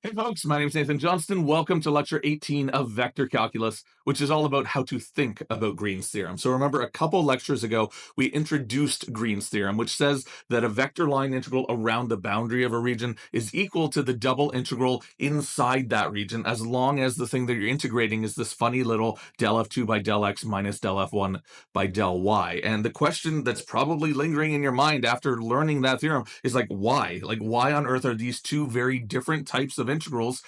Hey folks, my name is Nathan Johnston. Welcome to lecture 18 of Vector Calculus, which is all about how to think about Green's theorem. So remember, a couple lectures ago, we introduced Green's theorem, which says that a vector line integral around the boundary of a region is equal to the double integral inside that region, as long as the thing that you're integrating is this funny little del f2 by del x minus del f1 by del y. And the question that's probably lingering in your mind after learning that theorem is like, why? Like, why on earth are these two very different types of integrals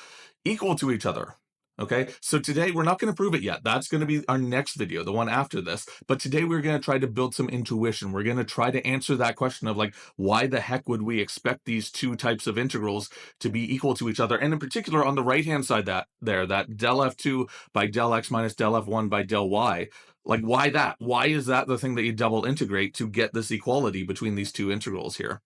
equal to each other? Okay, so today we're not going to prove it yet. That's going to be our next video, the one after this. But today we're going to try to build some intuition. We're going to try to answer that question of like, why the heck would we expect these two types of integrals to be equal to each other? And in particular, on the right-hand side, that del f2 by del x minus del f1 by del y, like why that? Why is that the thing that you double integrate to get this equality between these two integrals here?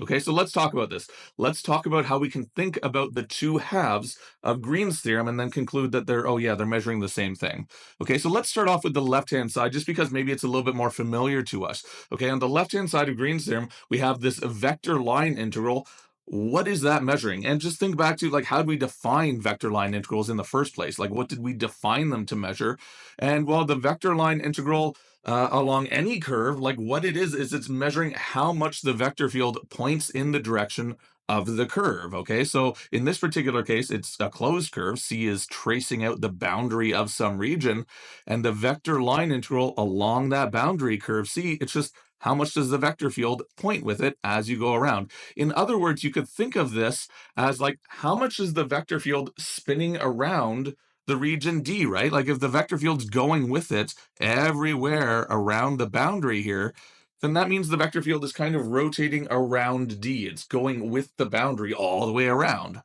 Okay, so let's talk about this. Let's talk about how we can think about the two halves of Green's theorem and then conclude that they're measuring the same thing. Okay, so let's start off with the left-hand side just because maybe it's a little bit more familiar to us. Okay, on the left-hand side of Green's theorem, we have this vector line integral. What is that measuring? And just think back to like, how did we define vector line integrals in the first place? Like, what did we define them to measure? And well, the vector line integral along any curve, like what it is it's measuring how much the vector field points in the direction of the curve. Okay, so in this particular case, it's a closed curve. C is tracing out the boundary of some region, and the vector line integral along that boundary curve C, it's just how much does the vector field point with it as you go around. In other words, you could think of this as like, how much is the vector field spinning around the region D, right? Like if the vector field's going with it everywhere around the boundary here, then that means the vector field is kind of rotating around D. It's going with the boundary all the way around.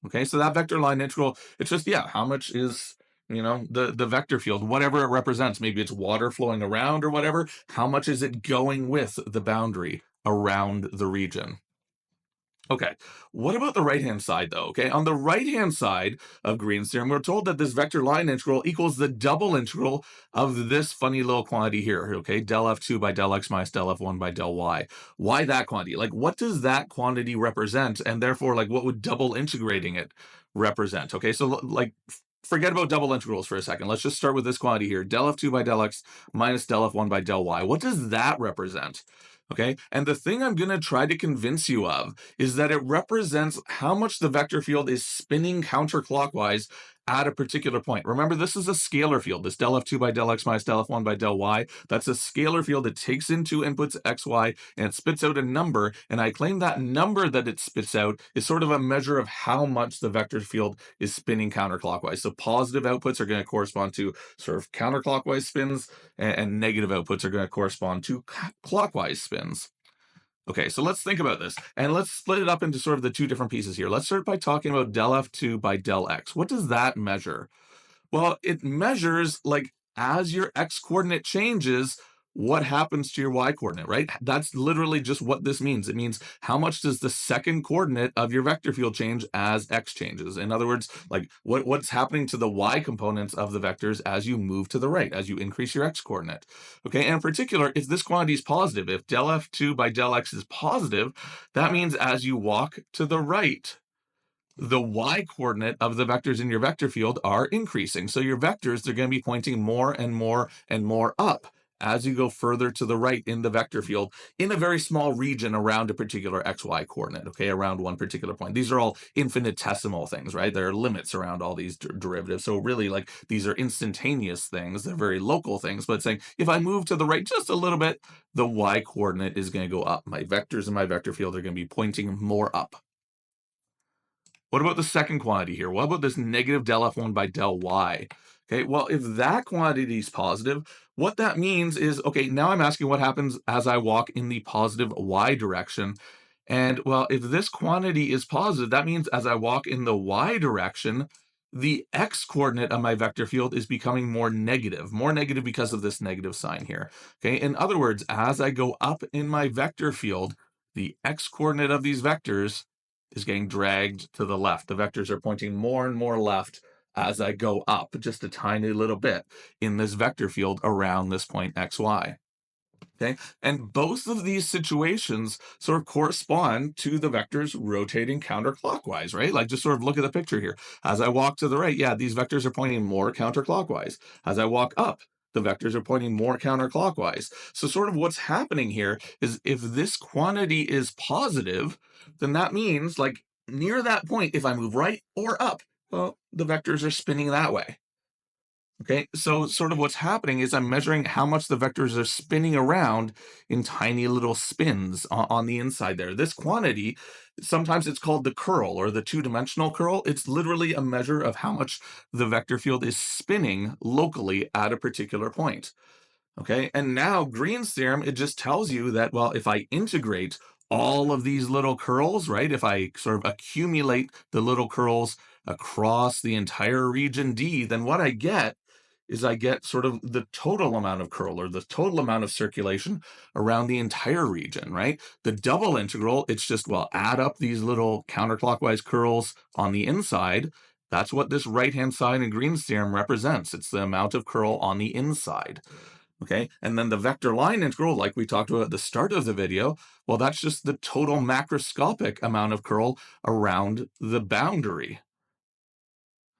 Okay, so that vector line integral, it's just, how much is, the vector field, whatever it represents, maybe it's water flowing around or whatever, how much is it going with the boundary around the region? Okay, what about the right-hand side, though? Okay, on the right-hand side of Green's theorem, we're told that this vector line integral equals the double integral of this funny little quantity here, okay, del f2 by del x minus del f1 by del y. Why that quantity? Like, what does that quantity represent? And therefore, like, what would double integrating it represent? Okay, so, like, forget about double integrals for a second. Let's just start with this quantity here, del f2 by del x minus del f1 by del y. What does that represent? Okay, and the thing I'm going to try to convince you of is that it represents how much the vector field is spinning counterclockwise at a particular point. Remember, this is a scalar field. This del f2 by del x minus del f1 by del y, that's a scalar field that takes in two inputs, x, y, and it spits out a number. And I claim that number that it spits out is sort of a measure of how much the vector field is spinning counterclockwise. So positive outputs are going to correspond to sort of counterclockwise spins, and negative outputs are going to correspond to clockwise spins. Okay, so let's think about this, and let's split it up into sort of the two different pieces here. Let's start by talking about del f2 by del x. What does that measure? Well, it measures, like, as your x coordinate changes, what happens to your y coordinate, right? That's literally just what this means. It means how much does the second coordinate of your vector field change as x changes? In other words, like what's happening to the y components of the vectors as you move to the right, as you increase your x coordinate. Okay, and in particular, if this quantity is positive, if del f2 by del x is positive, that means as you walk to the right, the y coordinate of the vectors in your vector field are increasing. So your vectors, they're going to be pointing more and more and more up as you go further to the right in the vector field in a very small region around a particular xy coordinate, okay, around one particular point. These are all infinitesimal things, right? There are limits around all these derivatives. So really, like, these are instantaneous things. They're very local things, but saying if I move to the right just a little bit, the y coordinate is going to go up. My vectors in my vector field are going to be pointing more up. What about the second quantity here? What about this negative del f1 by del y? Okay, well, if that quantity is positive, what that means is, okay, now I'm asking what happens as I walk in the positive y direction. And well, if this quantity is positive, that means as I walk in the y direction, the x coordinate of my vector field is becoming more negative because of this negative sign here. Okay, in other words, as I go up in my vector field, the x coordinate of these vectors is getting dragged to the left. The vectors are pointing more and more left as I go up just a tiny little bit in this vector field around this point xy. Okay. And both of these situations sort of correspond to the vectors rotating counterclockwise, right? Like just sort of look at the picture here. As I walk to the right, yeah, these vectors are pointing more counterclockwise. As I walk up, the vectors are pointing more counterclockwise. So, sort of what's happening here is if this quantity is positive, then that means like near that point, if I move right or up, well, the vectors are spinning that way. Okay, so sort of what's happening is I'm measuring how much the vectors are spinning around in tiny little spins on the inside there. This quantity, sometimes it's called the curl or the two-dimensional curl. It's literally a measure of how much the vector field is spinning locally at a particular point. Okay, and now Green's theorem, it just tells you that, well, if I integrate all of these little curls, right, if I sort of accumulate the little curls across the entire region D, then what I get is I get sort of the total amount of curl or the total amount of circulation around the entire region, right? The double integral, it's just, well, add up these little counterclockwise curls on the inside. That's what this right-hand side in Green's theorem represents. It's the amount of curl on the inside. Okay, and then the vector line integral, like we talked about at the start of the video, well, that's just the total macroscopic amount of curl around the boundary.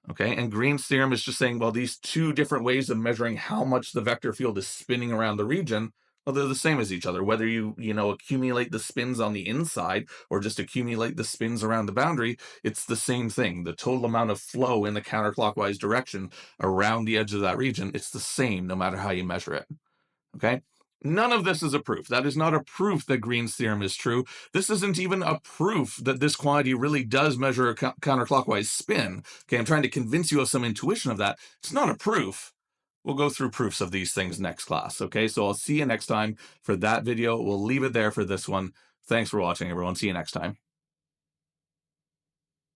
Okay, and Green's theorem is just saying, well, these two different ways of measuring how much the vector field is spinning around the region, well, they're the same as each other. Whether you accumulate the spins on the inside or just accumulate the spins around the boundary, it's the same thing. The total amount of flow in the counterclockwise direction around the edge of that region, it's the same no matter how you measure it. Okay. None of this is a proof. That is not a proof that Green's theorem is true. This isn't even a proof that this quantity really does measure a counterclockwise spin. Okay, I'm trying to convince you of some intuition of that. It's not a proof. We'll go through proofs of these things next class. Okay, so I'll see you next time for that video. We'll leave it there for this one. Thanks for watching, everyone. See you next time.